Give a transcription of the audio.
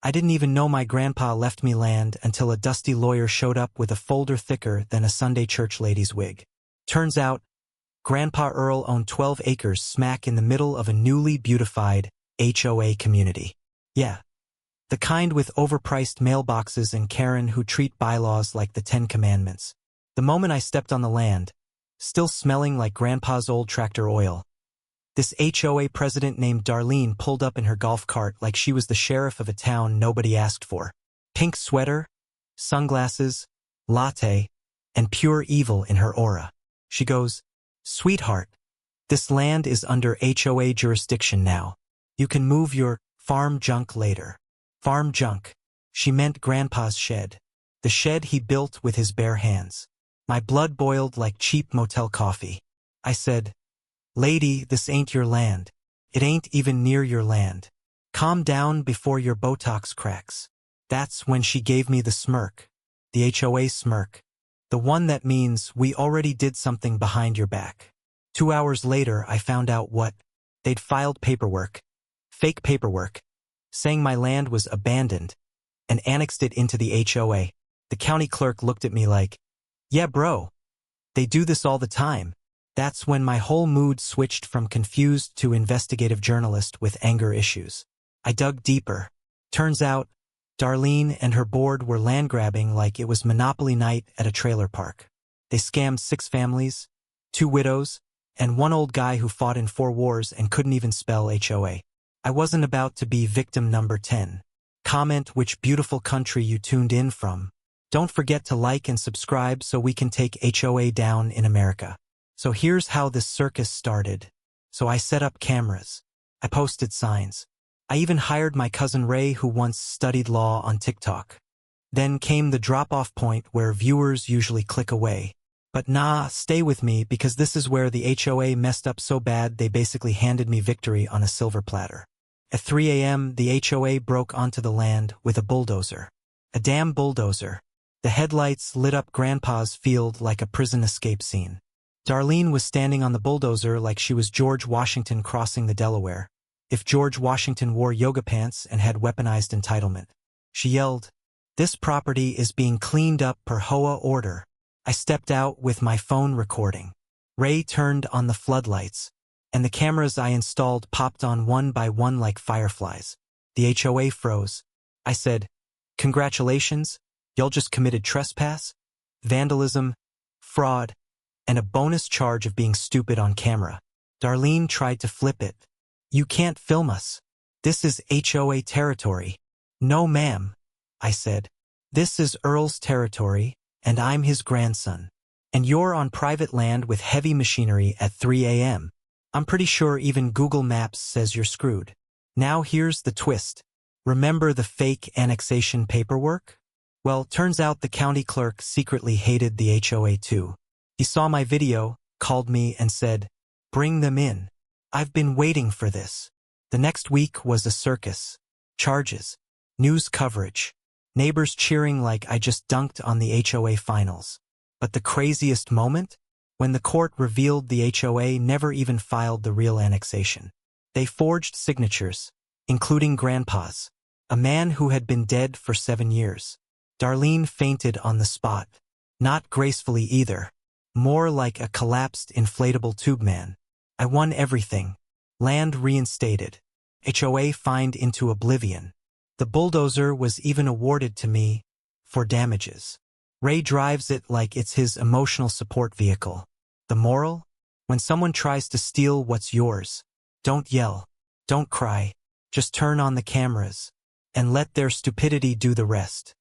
I didn't even know my grandpa left me land until a dusty lawyer showed up with a folder thicker than a Sunday church lady's wig. Turns out, Grandpa Earl owned 12 acres smack in the middle of a newly beautified HOA community. Yeah, the kind with overpriced mailboxes and Karen who treat bylaws like the 10 Commandments. The moment I stepped on the land, still smelling like Grandpa's old tractor oil, this HOA president named Darlene pulled up in her golf cart like she was the sheriff of a town nobody asked for. Pink sweater, sunglasses, latte, and pure evil in her aura. She goes, "Sweetheart, this land is under HOA jurisdiction now. You can move your farm junk later." Farm junk. She meant Grandpa's shed. The shed he built with his bare hands. My blood boiled like cheap motel coffee. I said, "Lady, this ain't your land. It ain't even near your land. Calm down before your Botox cracks." That's when she gave me the smirk. The HOA smirk. The one that means we already did something behind your back. 2 hours later, I found out what? They'd filed paperwork. Fake paperwork. Saying my land was abandoned and annexed it into the HOA. The county clerk looked at me like, "Yeah, bro. They do this all the time." That's when my whole mood switched from confused to investigative journalist with anger issues. I dug deeper. Turns out, Darlene and her board were land grabbing like it was Monopoly night at a trailer park. They scammed 6 families, 2 widows, and 1 old guy who fought in 4 wars and couldn't even spell HOA. I wasn't about to be victim number 10. Comment which beautiful country you tuned in from. Don't forget to like and subscribe so we can take HOA down in America. So here's how this circus started. So I set up cameras. I posted signs. I even hired my cousin Ray, who once studied law, on TikTok. Then came the drop-off point where viewers usually click away. But nah, stay with me because this is where the HOA messed up so bad they basically handed me victory on a silver platter. At 3 a.m., the HOA broke onto the land with a bulldozer. A damn bulldozer. The headlights lit up Grandpa's field like a prison escape scene. Darlene was standing on the bulldozer like she was George Washington crossing the Delaware. If George Washington wore yoga pants and had weaponized entitlement. She yelled, "This property is being cleaned up per HOA order." I stepped out with my phone recording. Ray turned on the floodlights, and the cameras I installed popped on one by one like fireflies. The HOA froze. I said, "Congratulations, y'all just committed trespass, vandalism, fraud, and a bonus charge of being stupid on camera." Darlene tried to flip it. "You can't film us. This is HOA territory." "No, ma'am," I said. "This is Earl's territory, and I'm his grandson. And you're on private land with heavy machinery at 3 a.m. I'm pretty sure even Google Maps says you're screwed." Now here's the twist. Remember the fake annexation paperwork? Well, turns out the county clerk secretly hated the HOA too. He saw my video, called me, and said, "Bring them in. I've been waiting for this." The next week was a circus. Charges. News coverage. Neighbors cheering like I just dunked on the HOA finals. But the craziest moment? When the court revealed the HOA never even filed the real annexation. They forged signatures, including Grandpa's, a man who had been dead for 7 years. Darlene fainted on the spot. Not gracefully either. More like a collapsed inflatable tube man. I won everything. Land reinstated. HOA fined into oblivion. The bulldozer was even awarded to me for damages. Ray drives it like it's his emotional support vehicle. The moral? When someone tries to steal what's yours, don't yell, don't cry, just turn on the cameras, and let their stupidity do the rest.